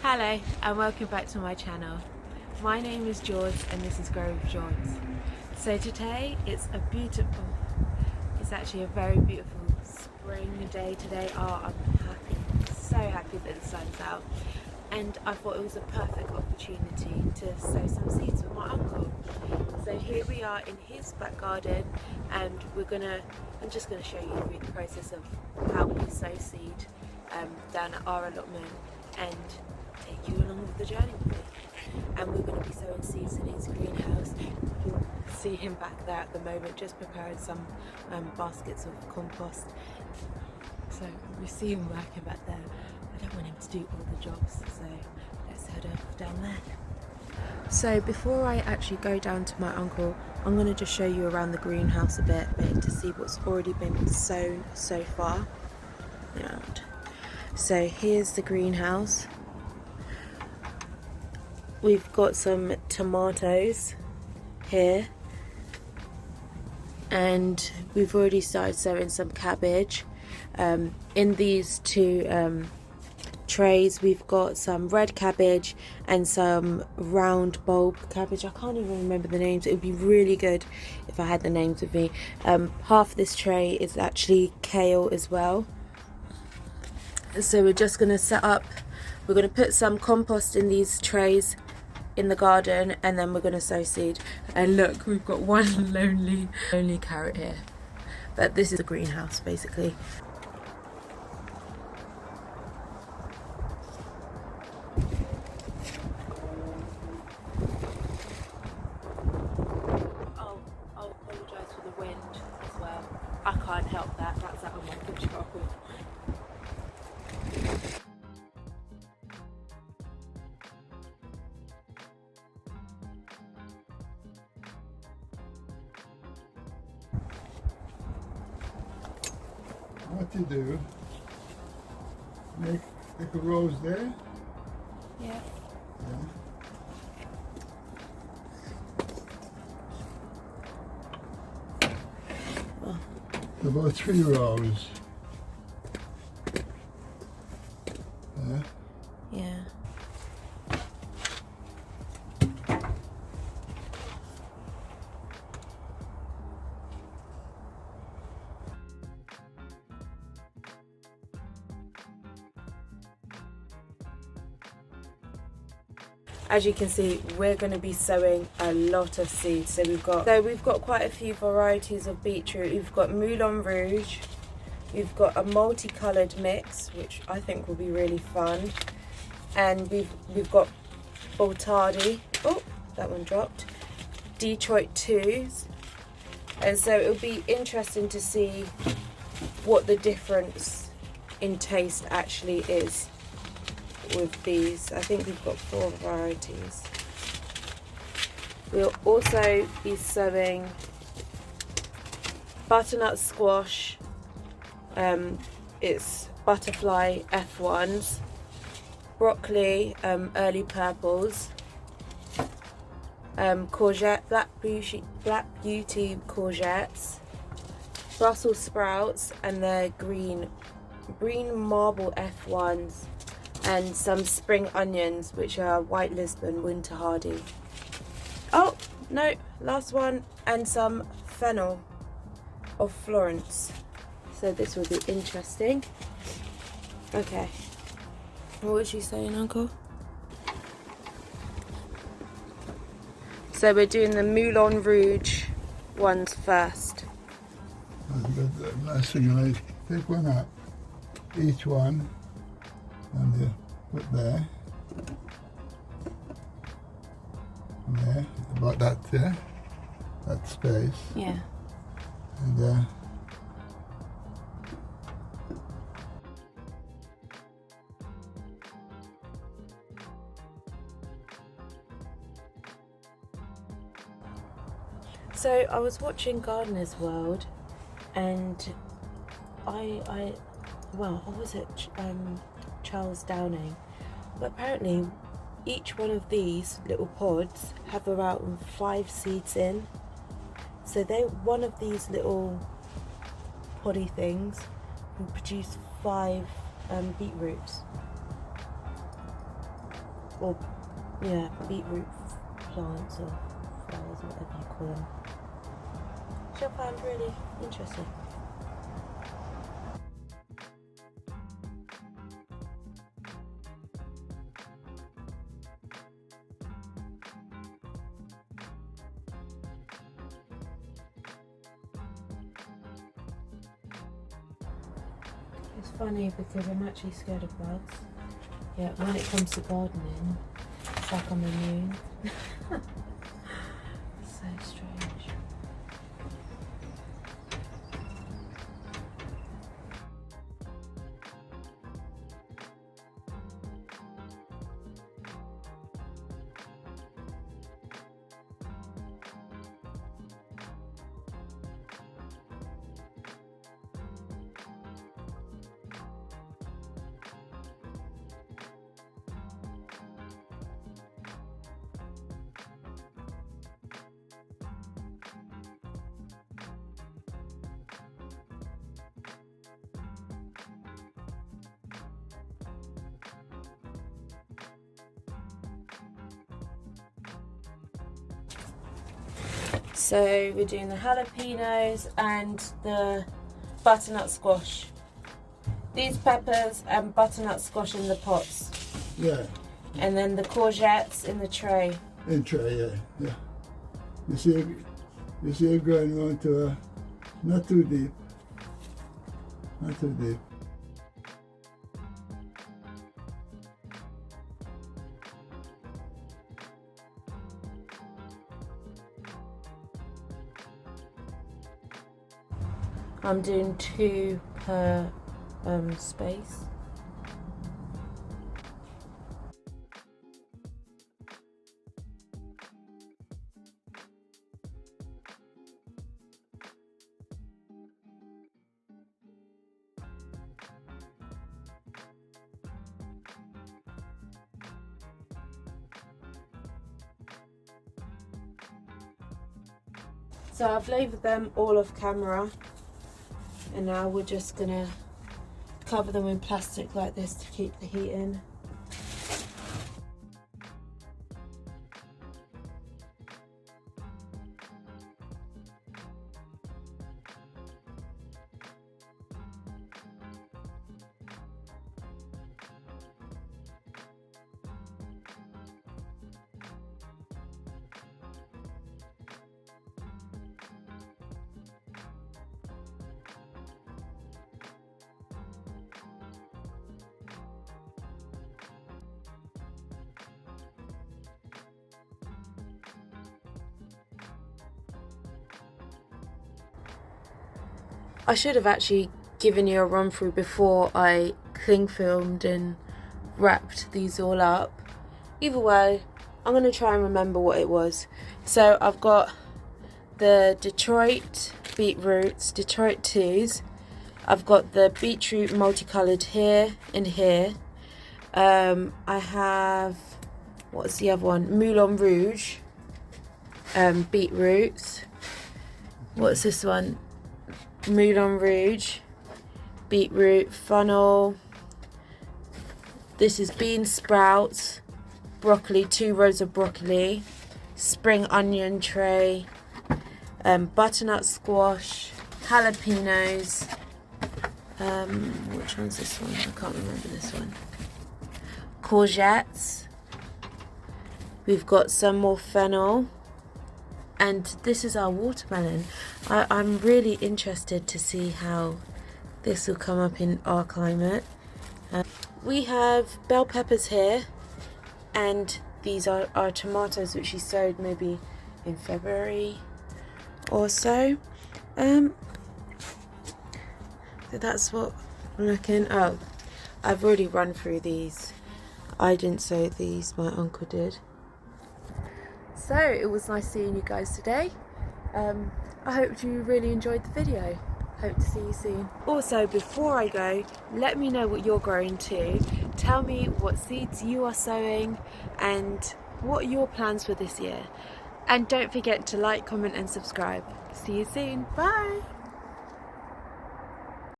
Hello and welcome back to my channel. My name is George and this is Grow with George. So today it's actually a very beautiful spring day today. I'm happy, so happy that the sun's out, and I thought it was a perfect opportunity to sow some seeds with my uncle. So here we are in his back garden, and I'm just gonna show you through the process of how we sow seed down at our allotment and take you along with the journey with me. And we're going to be sowing seeds in his greenhouse. You can see him back there at the moment, just preparing some baskets of compost. So we see him working back there. I don't want him to do all the jobs, so let's head off down there. So before I actually go down to my uncle, I'm going to just show you around the greenhouse a bit to see what's already been sown so far. So here's the greenhouse. We've got some tomatoes here, and we've already started sowing some cabbage. In these two trays we've got some red cabbage and some round bulb cabbage. I can't even remember the names. It would be really good if I had the names with me. Half this tray is actually kale as well. So we're just going to we're going to put some compost in these trays in the garden, and then we're going to sow seed. And look, we've got one lonely carrot here, but this is a greenhouse basically. I'll apologise for the wind as well. I can't help that, that's out of my control. What you do, make a rose there. Yeah. Oh. About 3 rows. Yeah. As you can see, we're going to be sowing a lot of seeds. So we've got quite a few varieties of beetroot. We've got Moulin Rouge, we've got a multicoloured mix, which I think will be really fun, and we've got Baltardi. Oh, that one dropped. Detroit 2s, and so it'll be interesting to see what the difference in taste actually is with these. I think we've got 4 varieties. We'll also be sowing butternut squash. It's butterfly F1s, broccoli, early purples, courgette, black beauty courgettes, Brussels sprouts, and they're green marble F1s, and some spring onions, which are white Lisbon winter hardy. Oh no, last one, and some fennel of Florence. So this will be interesting. Okay, what was you saying, Uncle? So we're doing the Moulin Rouge ones first. Last thing, you take one up, each one, and you put there, and there, about that there, that space. Yeah. And So I was watching Gardener's World, and what was it? Charles Downing. But apparently each one of these little pods have around 5 seeds in. So one of these little poddy things will produce 5 beetroots. or yeah, beetroot plants or flowers or whatever you call them, which I find really interesting. It's funny because I'm actually scared of bugs. Yeah, when it comes to gardening, it's like I'm immune. So strange. So we're doing the jalapenos and the butternut squash. These peppers and butternut squash in the pots. Yeah. And then the courgettes in the tray. In tray, yeah. You see it going on to not too deep. Not too deep. I'm doing 2 per space. So I've labelled them all off camera, and now we're just gonna cover them in plastic like this to keep the heat in. I should have actually given you a run through before I cling filmed and wrapped these all up. Either way, I'm going to try and remember what it was. So I've got the Detroit beetroots, Detroit 2s. I've got the beetroot multicoloured here and here. I have, what's the other one? Moulin Rouge beetroots. What's this one? Moulin Rouge, beetroot, funnel. This is bean sprouts, broccoli, 2 rows of broccoli, spring onion tray, butternut squash, jalapenos. Which one's this one? I can't remember this one. Courgettes. We've got some more fennel. And this is our watermelon. I'm really interested to see how this will come up in our climate. We have bell peppers here, and these are our tomatoes, which we sowed maybe in February or so. So that's what I'm looking. Oh, I've already run through these. I didn't sow these, my uncle did. So it was nice seeing you guys today. I hope you really enjoyed the video. Hope to see you soon. Also, before I go, let me know what you're growing too. Tell me what seeds you are sowing and what are your plans for this year. And don't forget to like, comment and subscribe. See you soon. Bye.